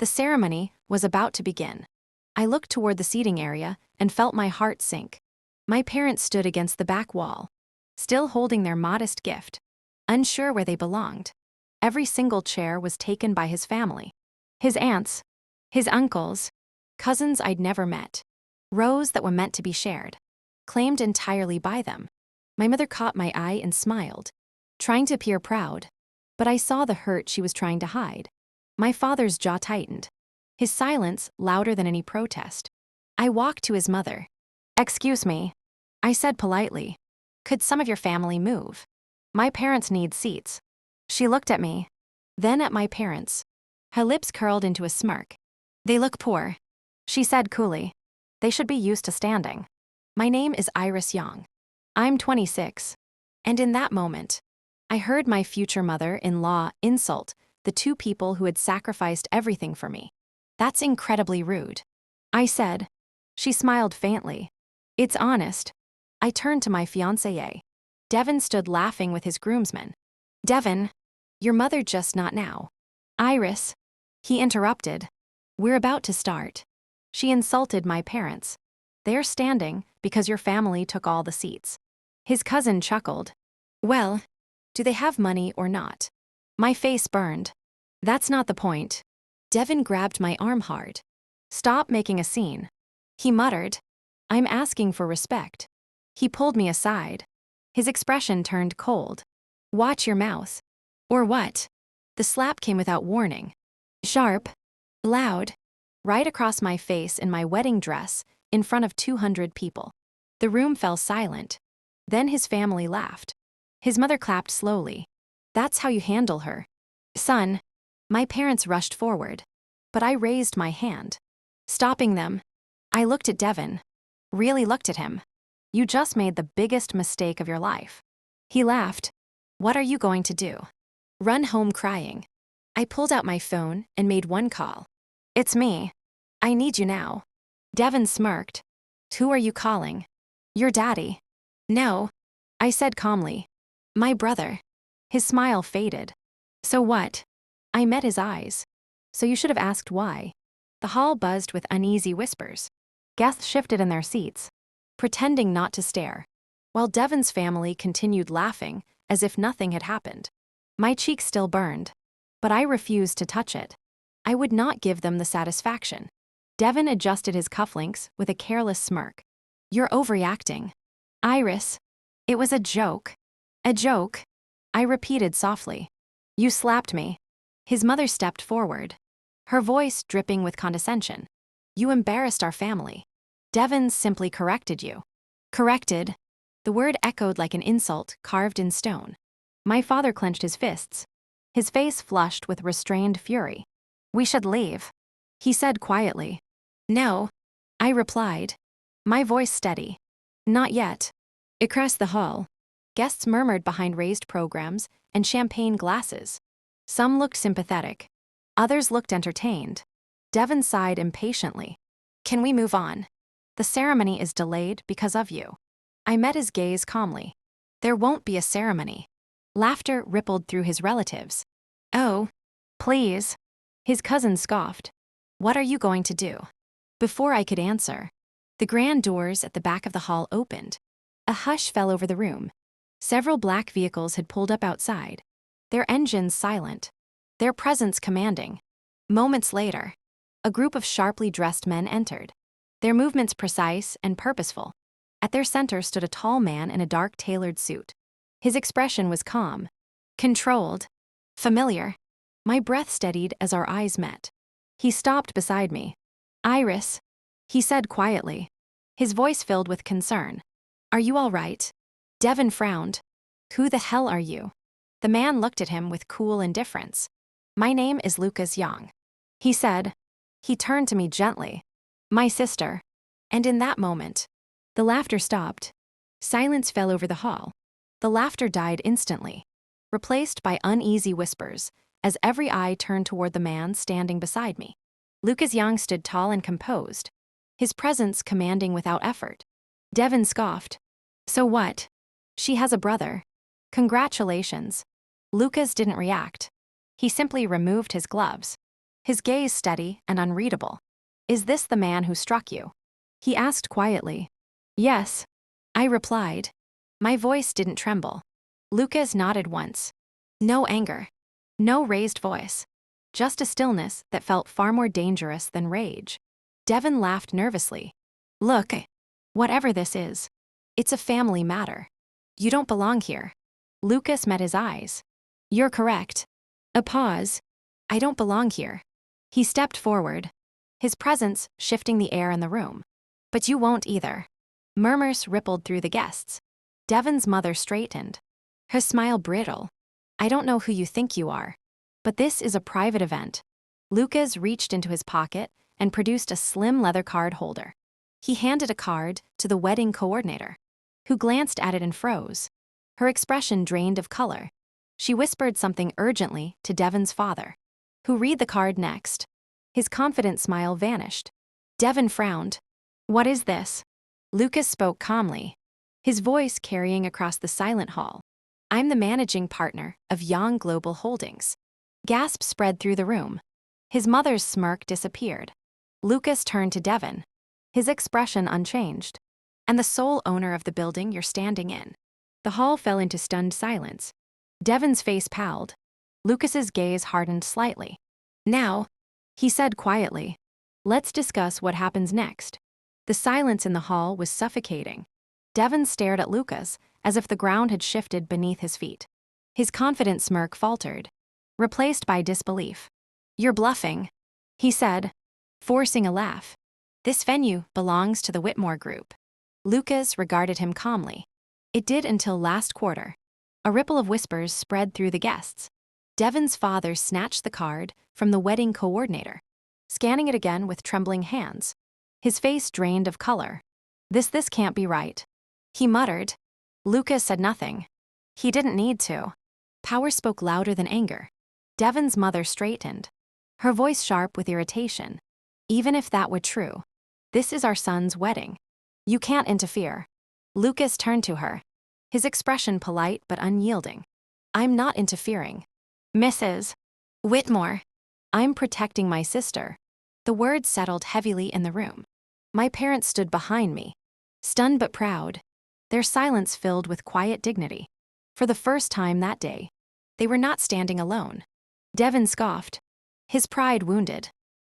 The ceremony was about to begin. I looked toward the seating area and felt my heart sink. My parents stood against the back wall, still holding their modest gift, unsure where they belonged. Every single chair was taken by his family. His aunts, his uncles, cousins I'd never met. Rows that were meant to be shared, claimed entirely by them. My mother caught my eye and smiled, trying to appear proud, but I saw the hurt she was trying to hide. My father's jaw tightened, his silence louder than any protest. I walked to his mother. "Excuse me," I said politely. "Could some of your family move? My parents need seats." She looked at me, then at my parents. Her lips curled into a smirk. "They look poor," she said coolly. "They should be used to standing." My name is Iris Young. I'm 26. And in that moment, I heard my future mother-in-law insult the two people who had sacrificed everything for me. "That's incredibly rude," I said. She smiled faintly. "It's honest." I turned to my fiancé. Devin stood laughing with his groomsmen. "Devin, your mother just not now." "Iris," he interrupted. "We're about to start." She insulted my parents. "They're standing because your family took all the seats." His cousin chuckled. "Well, do they have money or not?" My face burned. "That's not the point." Devin grabbed my arm hard. "Stop making a scene." He muttered, "I'm asking for respect." He pulled me aside. His expression turned cold. "Watch your mouth." "Or what?" The slap came without warning. Sharp, loud, right across my face in my wedding dress in front of 200 people. The room fell silent. Then his family laughed. His mother clapped slowly. "That's how you handle her, son." My parents rushed forward, but I raised my hand, stopping them. I looked at Devin, really looked at him. "You just made the biggest mistake of your life." He laughed. "What are you going to do? Run home crying?" I pulled out my phone and made one call. "It's me. I need you now." Devin smirked. "Who are you calling?" "Your daddy." "No," I said calmly. "My brother." His smile faded. "So what?" I met his eyes. "So you should have asked why." The hall buzzed with uneasy whispers. Guests shifted in their seats, pretending not to stare, while Devin's family continued laughing as if nothing had happened. My cheek still burned, but I refused to touch it. I would not give them the satisfaction. Devin adjusted his cufflinks with a careless smirk. "You're overreacting." "Iris, it was a joke." "A joke?" I repeated softly. "You slapped me." His mother stepped forward, her voice dripping with condescension. "You embarrassed our family." "Devin simply corrected you." "Corrected?" The word echoed like an insult carved in stone. My father clenched his fists. His face flushed with restrained fury. "We should leave," he said quietly. "No," I replied, my voice steady. "Not yet." Across the hall, guests murmured behind raised programs and champagne glasses. Some looked sympathetic. Others looked entertained. Devin sighed impatiently. "Can we move on? The ceremony is delayed because of you." I met his gaze calmly. "There won't be a ceremony." Laughter rippled through his relatives. "Oh, please." His cousin scoffed. "What are you going to do?" Before I could answer, the grand doors at the back of the hall opened. A hush fell over the room. Several black vehicles had pulled up outside, their engines silent, their presence commanding. Moments later, a group of sharply dressed men entered, their movements precise and purposeful. At their center stood a tall man in a dark tailored suit. His expression was calm, controlled, familiar. My breath steadied as our eyes met. He stopped beside me. "Iris," he said quietly, his voice filled with concern. "Are you all right?" Devin frowned. "Who the hell are you?" The man looked at him with cool indifference. "My name is Lucas Young," he said. He turned to me gently. "My sister." And in that moment, the laughter stopped. Silence fell over the hall. The laughter died instantly, replaced by uneasy whispers, as every eye turned toward the man standing beside me. Lucas Young stood tall and composed, his presence commanding without effort. Devin scoffed. "So what? She has a brother. Congratulations." Lucas didn't react. He simply removed his gloves. his gaze steady and unreadable. "Is this the man who struck you?" he asked quietly. "Yes," I replied. My voice didn't tremble. Lucas nodded once. No anger. No raised voice. Just a stillness that felt far more dangerous than rage. Devin laughed nervously. "Look, whatever this is, it's a family matter. You don't belong here." Lucas met his eyes. "You're correct." A pause. "I don't belong here." He stepped forward, his presence shifting the air in the room. "But you won't either." Murmurs rippled through the guests. Devin's mother straightened, her smile brittle. "I don't know who you think you are, but this is a private event." Lucas reached into his pocket and produced a slim leather card holder. He handed a card to the wedding coordinator, who glanced at it and froze. Her expression drained of color. She whispered something urgently to Devin's father, who read the card next. His confident smile vanished. Devin frowned. "What is this?" Lucas spoke calmly, his voice carrying across the silent hall. "I'm the managing partner of Yang Global Holdings." Gasps spread through the room. His mother's smirk disappeared. Lucas turned to Devin, his expression unchanged. "And the sole owner of the building you're standing in." The hall fell into stunned silence. Devin's face palled. Lucas's gaze hardened slightly. "Now," he said quietly, "let's discuss what happens next." The silence in the hall was suffocating. Devin stared at Lucas as if the ground had shifted beneath his feet. His confident smirk faltered, replaced by disbelief. "You're bluffing," he said, forcing a laugh. "This venue belongs to the Whitmore Group." Lucas regarded him calmly. It did until last quarter. A ripple of whispers spread through the guests. Devin's father snatched the card from the wedding coordinator, scanning it again with trembling hands. His face drained of color. This can't be right," he muttered. Lucas said nothing. He didn't need to. Power spoke louder than anger. Devin's mother straightened, her voice sharp with irritation. "Even if that were true, this is our son's wedding. You can't interfere." Lucas turned to her, his expression polite but unyielding. "I'm not interfering. Mrs. Whitmore, I'm protecting my sister." The words settled heavily in the room. My parents stood behind me, stunned but proud, their silence filled with quiet dignity. For the first time that day, they were not standing alone. Devin scoffed, his pride wounded.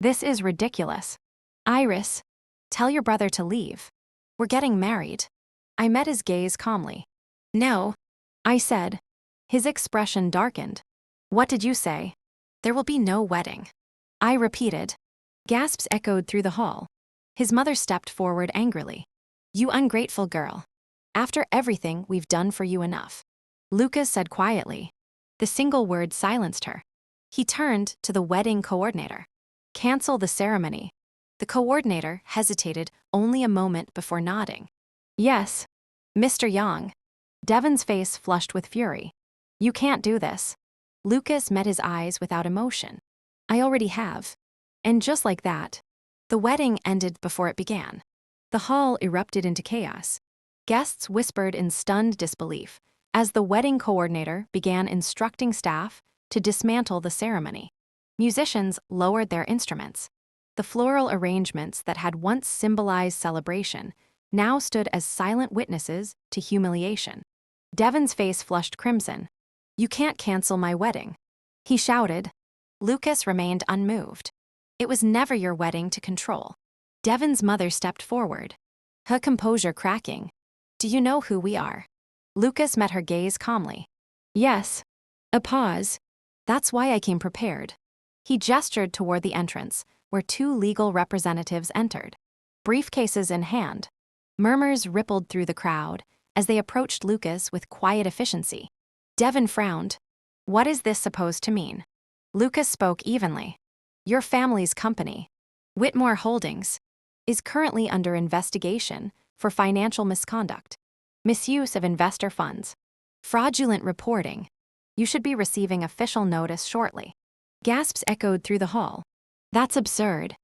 "This is ridiculous. Iris, tell your brother to leave. We're getting married." I met his gaze calmly. "No," I said. His expression darkened. "What did you say?" "There will be no wedding," I repeated. Gasps echoed through the hall. His mother stepped forward angrily. "You ungrateful girl. After everything we've done for you, enough." Lucas said quietly. The single word silenced her. He turned to the wedding coordinator. "Cancel the ceremony." The coordinator hesitated only a moment before nodding. "Yes, Mr. Yang." Devin's face flushed with fury. "You can't do this." Lucas met his eyes without emotion. "I already have." And just like that, the wedding ended before it began. The hall erupted into chaos. Guests whispered in stunned disbelief as the wedding coordinator began instructing staff to dismantle the ceremony. Musicians lowered their instruments. The floral arrangements that had once symbolized celebration now stood as silent witnesses to humiliation. Devin's face flushed crimson. "You can't cancel my wedding," he shouted. Lucas remained unmoved. "It was never your wedding to control." Devin's mother stepped forward, her composure cracking. "Do you know who we are?" Lucas met her gaze calmly. "Yes." A pause. "That's why I came prepared." He gestured toward the entrance, where two legal representatives entered, briefcases in hand. Murmurs rippled through the crowd as they approached Lucas with quiet efficiency. Devin frowned. "What is this supposed to mean?" Lucas spoke evenly. "Your family's company, Whitmore Holdings, is currently under investigation for financial misconduct, misuse of investor funds, fraudulent reporting. You should be receiving official notice shortly." Gasps echoed through the hall. "That's absurd."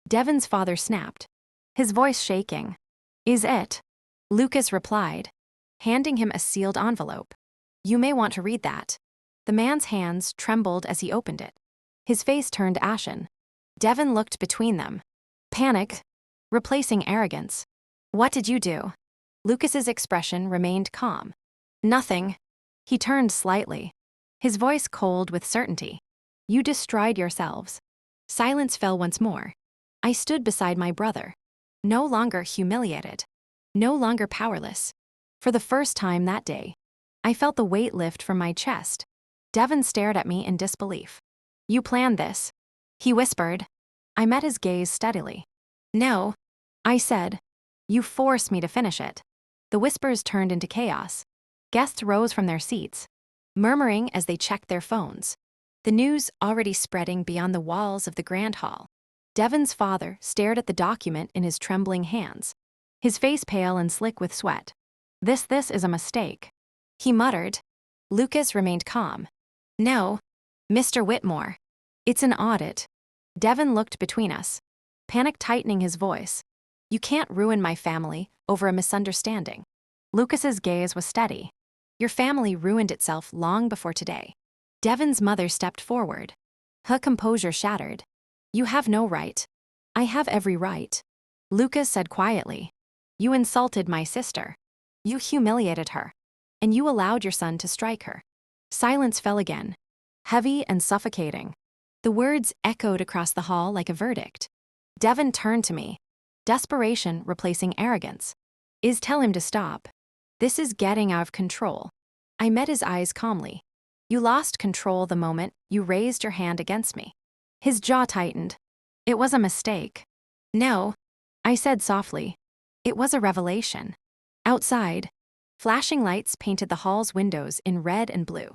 Devin's father snapped, his voice shaking. "Is it?" Lucas replied, handing him a sealed envelope. "You may want to read that." The man's hands trembled as he opened it. His face turned ashen. Devin looked between them. Panic, replacing arrogance. What did you do? Lucas's expression remained calm. Nothing. He turned slightly, his voice cold with certainty. You destroyed yourselves. Silence fell once more. I stood beside my brother, no longer humiliated, no longer powerless. For the first time that day, I felt the weight lift from my chest. Devin stared at me in disbelief. You planned this, he whispered. I met his gaze steadily. No, I said. You forced me to finish it. The whispers turned into chaos. Guests rose from their seats, murmuring as they checked their phones. The news already spreading beyond the walls of the grand hall. Devin's father stared at the document in his trembling hands, his face pale and slick with sweat. This is a mistake, he muttered. Lucas remained calm. No, Mr. Whitmore. It's an audit. Devin looked between us, panic tightening his voice. You can't ruin my family over a misunderstanding. Lucas's gaze was steady. Your family ruined itself long before today. Devin's mother stepped forward, her composure shattered. You have no right. I have every right. Lucas said quietly. You insulted my sister. You humiliated her. And you allowed your son to strike her. Silence fell again, heavy and suffocating. The words echoed across the hall like a verdict. Devin turned to me, desperation replacing arrogance. Tell him to stop. This is getting out of control. I met his eyes calmly. You lost control the moment you raised your hand against me. His jaw tightened. It was a mistake. No, I said softly. It was a revelation. Outside, flashing lights painted the hall's windows in red and blue.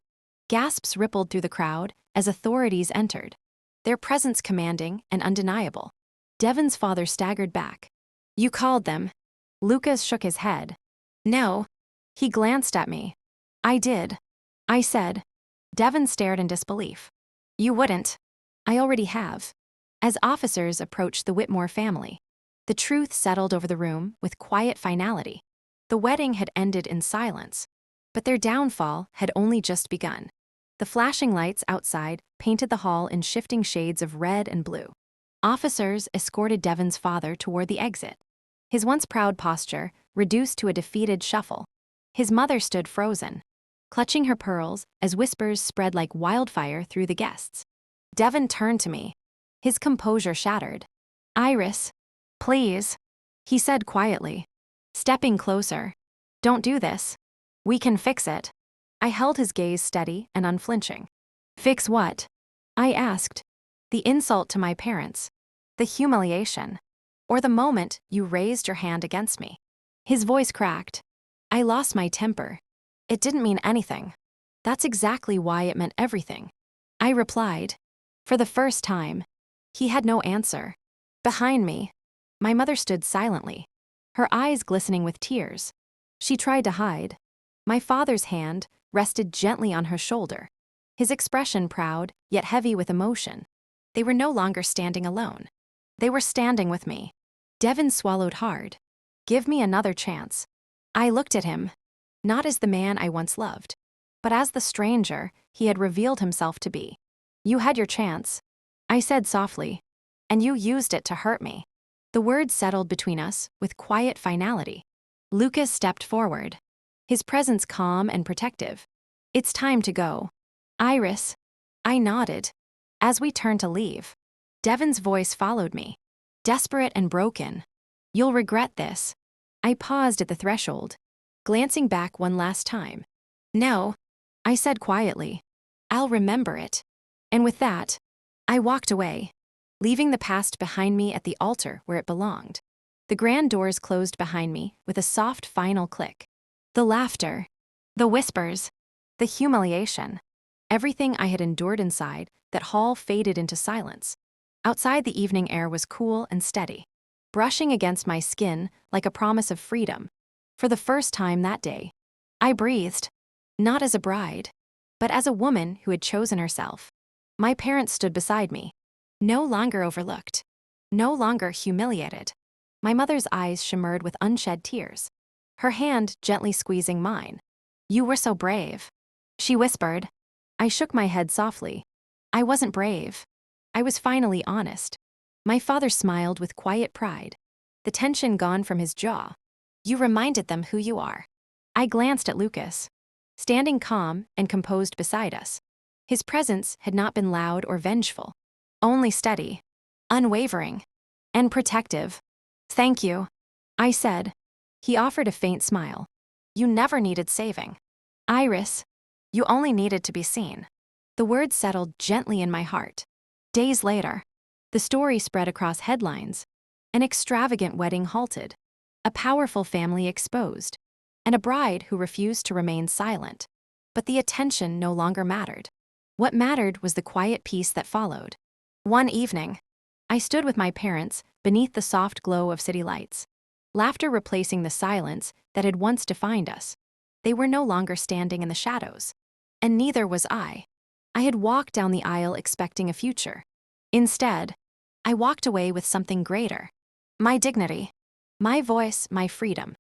Gasps rippled through the crowd as authorities entered, their presence commanding and undeniable. Devin's father staggered back. You called them. Lucas shook his head. No. He glanced at me. I did. I said. Devin stared in disbelief. You wouldn't. I already have. As officers approached the Whitmore family, the truth settled over the room with quiet finality. The wedding had ended in silence, but their downfall had only just begun. The flashing lights outside painted the hall in shifting shades of red and blue. Officers escorted Devin's father toward the exit, his once proud posture reduced to a defeated shuffle. His mother stood frozen, clutching her pearls as whispers spread like wildfire through the guests. Devin turned to me, his composure shattered. Iris, please, he said quietly, stepping closer. Don't do this. We can fix it. I held his gaze steady and unflinching. Fix what? I asked. The insult to my parents, the humiliation, or the moment you raised your hand against me. His voice cracked. I lost my temper. It didn't mean anything. That's exactly why it meant everything. I replied. For the first time, he had no answer. Behind me, my mother stood silently, her eyes glistening with tears. She tried to hide. My father's hand rested gently on her shoulder, his expression proud yet heavy with emotion. They were no longer standing alone. They were standing with me. Devin swallowed hard. Give me another chance. I looked at him, not as the man I once loved, but as the stranger he had revealed himself to be. You had your chance, I said softly, and you used it to hurt me. The words settled between us with quiet finality. Lucas stepped forward, his presence calm and protective. It's time to go. Iris. I nodded. As we turned to leave, Devin's voice followed me, desperate and broken. You'll regret this. I paused at the threshold, glancing back one last time. No, I said quietly. I'll remember it. And with that, I walked away, leaving the past behind me at the altar where it belonged. The grand doors closed behind me with a soft final click. The laughter, the whispers, the humiliation, everything I had endured inside that hall faded into silence. Outside, the evening air was cool and steady, brushing against my skin like a promise of freedom. For the first time that day, I breathed, not as a bride, but as a woman who had chosen herself. My parents stood beside me, no longer overlooked, no longer humiliated. My mother's eyes shimmered with unshed tears, her hand gently squeezing mine. You were so brave, she whispered. I shook my head softly. I wasn't brave. I was finally honest. My father smiled with quiet pride, the tension gone from his jaw. You reminded them who you are. I glanced at Lucas, standing calm and composed beside us. His presence had not been loud or vengeful, only steady, unwavering, and protective. Thank you, I said. He offered a faint smile. You never needed saving. Iris, you only needed to be seen. The words settled gently in my heart. Days later, the story spread across headlines. An extravagant wedding halted, a powerful family exposed, and a bride who refused to remain silent. But the attention no longer mattered. What mattered was the quiet peace that followed. One evening, I stood with my parents beneath the soft glow of city lights, laughter replacing the silence that had once defined us. They were no longer standing in the shadows, and neither was I. I had walked down the aisle expecting a future. Instead, I walked away with something greater. My dignity, my voice, my freedom.